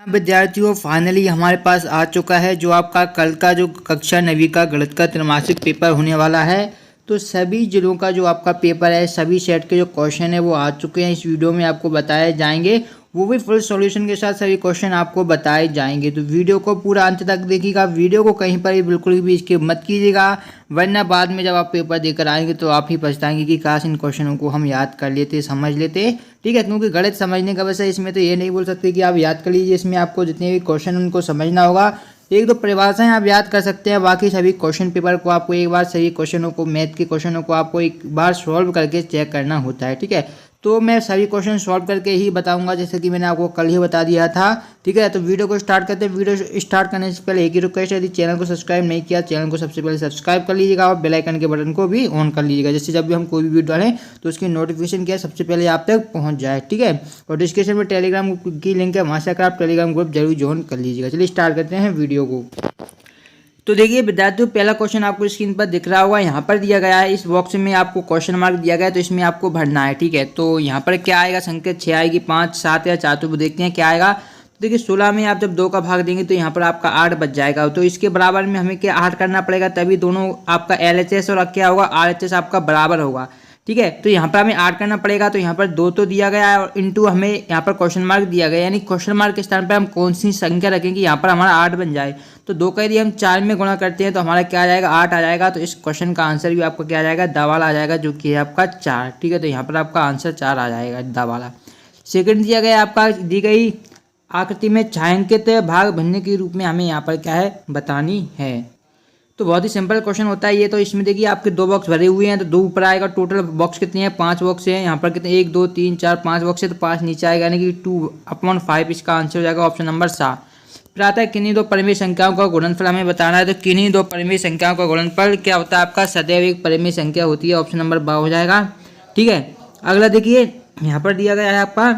विद्यार्थियों फाइनली हमारे पास आ चुका है जो आपका कल का जो कक्षा 9वीं का गणित का त्रैमासिक पेपर होने वाला है। तो सभी जिलों का जो आपका पेपर है, सभी सेट के जो क्वेश्चन है वो आ चुके हैं। इस वीडियो में आपको बताए जाएंगे, वो भी फुल सॉल्यूशन के साथ सभी क्वेश्चन आपको बताए जाएंगे। तो वीडियो को पूरा अंत तक देखिएगा, वीडियो को कहीं पर भी बिल्कुल भी स्किप मत कीजिएगा, वरना बाद में जब आप पेपर देकर आएंगे तो आप ही पछताएंगे कि काश इन क्वेश्चनों को हम याद कर लेते, समझ लेते। ठीक है, क्योंकि गणित समझने का वैसे इसमें तो ये नहीं बोल सकते कि आप याद कर लीजिए। इसमें आपको जितने भी क्वेश्चन उनको समझना होगा, एक दो परिभाषाएं आप याद कर सकते हैं, बाकी सभी क्वेश्चन पेपर को आपको एक बार सभी क्वेश्चनों को, मैथ के क्वेश्चनों को आपको एक बार सॉल्व करके चेक करना होता है। ठीक है, तो मैं सभी क्वेश्चन सॉल्व करके ही बताऊंगा, जैसे कि मैंने आपको कल ही बता दिया था। ठीक है, तो वीडियो को स्टार्ट करते हैं। वीडियो स्टार्ट करने से पहले एक ही रिक्वेस्ट है, यदि चैनल को सब्सक्राइब नहीं किया, चैनल को सबसे पहले सब्सक्राइब कर लीजिएगा और बेल आइकन के बटन को भी ऑन कर लीजिएगा, जिससे जब भी हम कोई भी वीडियो डालें तो उसकी नोटिफिकेशन क्या सबसे पहले आप तक पहुंच जाए। ठीक है, और डिस्क्रिप्शन में टेलीग्राम की लिंक है, वहाँ से आकर आप टेलीग्राम ग्रुप जरूर ज्वाइन कर लीजिएगा। चलिए स्टार्ट करते हैं वीडियो को। तो देखिए विद्यार्थियों, पहला क्वेश्चन आपको स्क्रीन पर दिख रहा होगा, यहाँ पर दिया गया है, इस बॉक्स में आपको क्वेश्चन मार्क दिया गया है, तो इसमें आपको भरना है। ठीक है, तो यहाँ पर क्या आएगा, संख्या 6 आएगी, 5, 7 या 4, तो वो देखते हैं क्या आएगा। तो देखिए 16 में आप जब 2 का भाग देंगे तो यहाँ पर आपका 8 बच जाएगा। तो इसके बराबर में हमें क्या 8 करना पड़ेगा, तभी दोनों आपका LHS और क्या होगा RHS आपका बराबर होगा। ठीक है, तो यहाँ पर हमें 8 करना पड़ेगा, तो यहाँ पर 2 तो दिया गया है और इंटू हमें यहाँ पर क्वेश्चन मार्क दिया गया है, यानी क्वेश्चन मार्क के स्थान पर हम कौन सी संख्या रखेंगे यहाँ पर हमारा 8 बन जाए। तो 2 का यदि हम 4 में गुणा करते हैं तो हमारा क्या आ जाएगा, 8 आ जाएगा। तो इस क्वेश्चन का आंसर भी आपका क्या आ जाएगा, दावाला आ जाएगा, जो कि है आपका 4। ठीक है, तो यहाँ पर आपका आंसर 4 आ जाएगा, दावाला। सेकंड दिया गया आपका, दी गई आकृति में छायांकित भाग भरने के रूप में हमें यहाँ पर क्या है बतानी है। तो बहुत ही सिंपल क्वेश्चन होता है ये। तो इसमें देखिए आपके 2 बॉक्स भरे हुए हैं, तो 2 ऊपर आएगा, टोटल बॉक्स कितने हैं, 5 बॉक्स हैं। यहाँ पर कितने, 1 2 3 4 5 बॉक्स है, तो 5 नीचे आएगा, यानी कि 2/5 इसका आंसर हो जाएगा, ऑप्शन नंबर 7। फिर आता है किन्हीं दो परिमेय संख्याओं का गुणनफल हमें बताना है। तो किन्हीं दो परिमेय संख्याओं का गुणनफल क्या होता है आपका, सदैव एक परिमेय संख्या होती है, ऑप्शन नंबर 12 हो जाएगा। ठीक है, अगला देखिए यहाँ पर दिया गया है आपका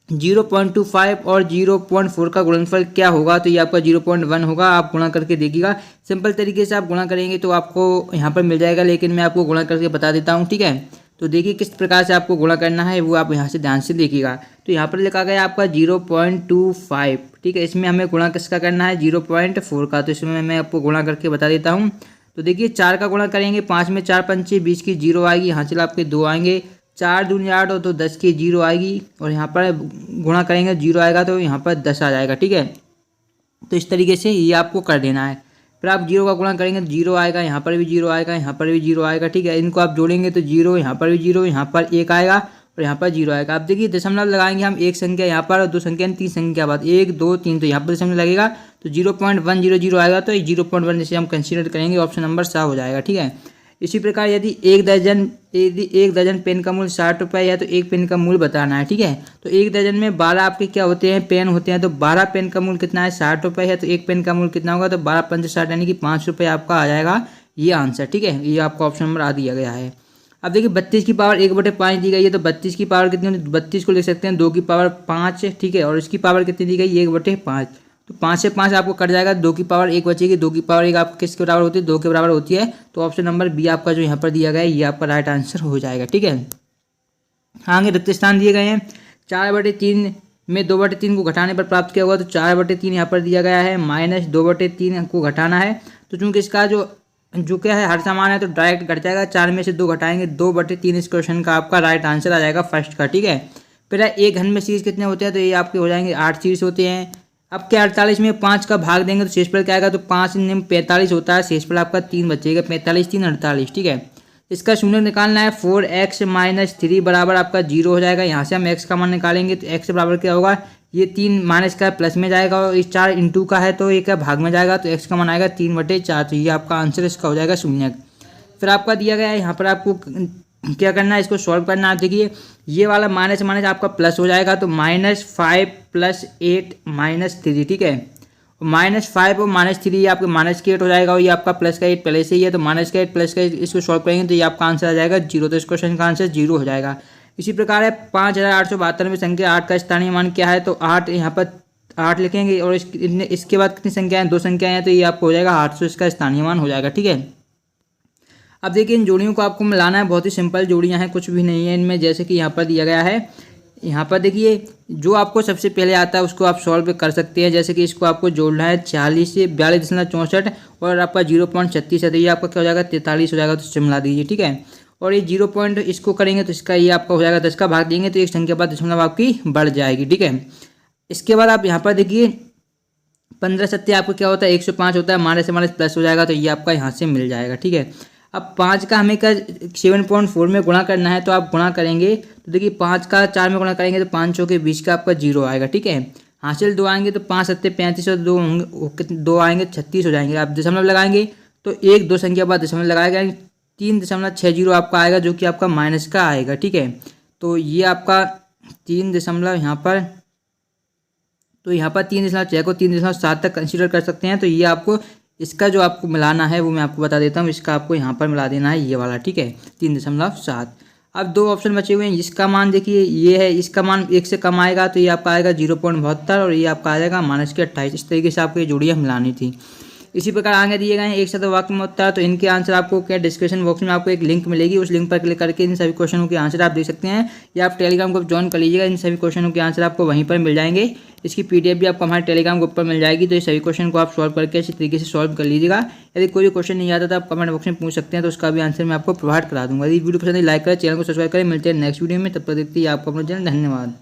0.25 और 0.4 का गुणनफल क्या होगा। तो ये आपका 0.1 होगा, आप गुणा करके देखिएगा। सिंपल तरीके से आप गुणा करेंगे तो आपको यहाँ पर मिल जाएगा, लेकिन मैं आपको गुणा करके बता देता हूँ। ठीक है, तो देखिए किस प्रकार से आपको गुणा करना है वो आप यहाँ से ध्यान से देखिएगा। तो यहाँ पर लिखा गया आपका 0.25। ठीक है, इसमें हमें गुणा किसका करना है, 0.4 का। तो इसमें मैं आपको गुणा करके बता देता हूँ। तो देखिए 4 का गुणा करेंगे, 5 में 4 पंचे 20 की 0 आएगी, यहाँ से आपके 2 आएंगे, 4 दूनी 8 हो तो 10 की 0 आएगी, और यहाँ पर गुणा करेंगे 0 आएगा तो यहाँ पर 10 आ जाएगा। ठीक है, तो इस तरीके से ये आपको कर देना है। फिर आप 0 का गुणा करेंगे तो 0 आएगा, यहाँ पर भी 0 आएगा, यहाँ पर भी 0 आएगा। ठीक है, इनको आप जोड़ेंगे तो 0, यहाँ पर भी 0, यहाँ पर 1 आएगा और यहाँ पर 0 आएगा। अब देखिए दशमलव लगाएंगे हम, एक संख्या यहाँ पर और 2 संख्या 3 संख्या बाद 1 2 3, तो यहाँ पर दशमलव लगेगा तो 0.100 आएगा। तो 0.1 जैसे हम कंसीडर करेंगे, ऑप्शन नंबर 7 हो जाएगा। ठीक है, इसी प्रकार यदि एक दर्जन पेन का मूल्य 60 रुपये है तो एक पेन का मूल्य बताना है। ठीक है, तो एक दर्जन में 12 आपके क्या होते हैं, पेन होते हैं। तो 12 पेन का मूल्य कितना है, 60 रुपये है, तो एक पेन का मूल्य कितना होगा, तो 12 पंच 60, यानी कि 5 रुपये आपका आ जाएगा ये आंसर। ठीक है, ये आपका ऑप्शन नंबर आ दिया गया है। अब देखिए 32 की पावर 1/5 दी गई है, तो 32 की पावर कितनी होती है, 32 को लिख सकते हैं 2 की पावर 5। ठीक है, और इसकी पावर कितनी दी गई, 1/5। तो 5 से 5 आपको कट जाएगा, 2 की पावर 1 बचेगी, 2 की पावर 1 आपको किसके बराबर होती है, 2 के बराबर होती है। तो ऑप्शन नंबर बी आपका जो यहाँ पर दिया गया है ये आपका राइट आंसर हो जाएगा। ठीक है, आगे रिक्त स्थान दिए गए हैं, 4/3 में 2/3 को घटाने पर प्राप्त किया होगा। तो 4/3 यहाँ पर दिया गया है, -2/3 को घटाना है। तो चूंकि इसका जो क्या है हर समान है तो डायरेक्ट घट जाएगा, 4 में से 2 घटाएंगे, 2/3 इस क्वेश्चन का आपका राइट आंसर आ जाएगा फर्स्ट का। ठीक है, फिर एक घन में सीरीज कितने होते हैं, तो ये आपके हो जाएंगे 8 सीरीज होते हैं। अब क्या 48 में 5 का भाग देंगे तो शेषफल क्या आएगा, तो 5 में 45 होता है, शेषफल आपका 3 बचेगा, 45 3 48। ठीक है, इसका शून्य निकालना है, 4x - 3 बराबर आपका 0 हो जाएगा। यहाँ से हम x का मान निकालेंगे तो x बराबर क्या होगा, ये 3 माइनस का प्लस में जाएगा, और इस 4 इंटू का है तो ये क्या भाग में जाएगा, तो x का मान आएगा 3/4। तो ये आपका आंसर इसका हो जाएगा 0। फिर आपका दिया गया है यहाँ पर आपको क्या करना है, इसको सॉल्व करना है। देखिए ये वाला माइनस माइनस आपका प्लस हो जाएगा, तो -5 + 8 - 3। ठीक है, -5 और -3 आपके -8 हो जाएगा, और ये आपका प्लस का 8 पहले से ही है, तो -8 प्लस का इसको सॉल्व करेंगे तो ये आपका आंसर आ जाएगा 0। तो इस क्वेश्चन का आंसर 0 हो जाएगा। इसी प्रकार है 5872 में संख्या 8 का स्थानीय मान क्या है, तो 8 यहाँ पर 8 लिखेंगे, और इसके बाद कितनी संख्या है, 2 संख्याएं हैं, तो ये आपको हो जाएगा 800, इसका स्थानीय मान हो जाएगा। ठीक है, अब देखिए इन जोड़ियों को आपको मिलाना है, बहुत ही सिंपल जोड़ियां हैं, कुछ भी नहीं है इनमें। जैसे कि यहाँ पर दिया गया है यहाँ पर देखिए जो आपको सबसे पहले आता है उसको आप सॉल्व कर सकते हैं। जैसे कि इसको आपको जोड़ना है 40 से 42.64 और आपका 0.36 है, तो ये आपका क्या हो जाएगा 43 हो जाएगा। तो इससे मिला दीजिए, ठीक है। और ये 0 पॉइंट इसको करेंगे तो इसका ये आपका हो जाएगा 10 का भाग देंगे तो एक संख्या बाद दशमलव आपकी बढ़ जाएगी, ठीक है। इसके बाद आप यहाँ पर देखिए 15 सत्ते आपको क्या होता है 105 होता है, माइनस से माइनस प्लस हो जाएगा, तो ये आपका यहाँ से मिल जाएगा, ठीक है। अब 5 का हमें का 7.4 में गुणा करना है, तो आप गुणा करेंगे तो देखिए 5 का 4 में गुणा करेंगे तो 5 चौके 20 का आपका 0 आएगा, ठीक है। हासिल 2 आएंगे तो 5 सत्ते 35 और 2 आएंगे 36 हो जाएंगे। आप दशमलव लगाएंगे तो 1 2 संख्या बाद दशमलव लगाएगा 3.60 आपका आएगा, जो कि आपका माइनस का आएगा, ठीक है। तो ये आपका 3 दशमलव यहाँ पर, तो यहाँ पर 3.6 को 3.7 तक कंसीडर कर सकते हैं। तो ये आपको इसका जो आपको मिलाना है वो मैं आपको बता देता हूँ। इसका आपको यहाँ पर मिला देना है ये वाला, ठीक है, 3.7। अब 2 ऑप्शन बचे हुए हैं। इसका मान देखिए ये है, इसका मान 1 से कम आएगा तो ये आपका आएगा 0.72 और ये आपका आ जाएगा माइनस के 28। इस तरीके से आपको ये जोड़ियाँ मिलानी थी। इसी प्रकार आगे दिए गए हैं एक साथ वाक्य में उत्तर, तो इनके आंसर आपको क्या डिस्क्रिप्शन बॉक्स में आपको एक लिंक मिलेगी, उस लिंक पर क्लिक करके इन सभी क्वेश्चनों के आंसर आप देख सकते हैं, या आप टेलीग्राम ग्रुप ज्वाइन कर लीजिएगा। इन सभी क्वेश्चनों के आंसर आपको वहीं पर मिल जाएंगे। इसकी पीडीएफ भी आपको हमारे टेलीग्राम ग्रुप पर मिल जाएगी। तो ये सभी क्वेश्चन को आप सॉल्व करके इसी तरीके से सॉल्व कर लीजिएगा। यदि कोई क्वेश्चन नहीं आता तो आप कमेंट बॉक्स में पूछ सकते हैं, तो उसका भी आंसर मैं आपको प्रोवाइड करा दूंगा। यदि वीडियो पसंद है लाइक करें, चैनल को सब्सक्राइब करें। मिलते हैं नेक्स्ट वीडियो में, तब तक देखते हैं आपको अपना चैनल। धन्यवाद।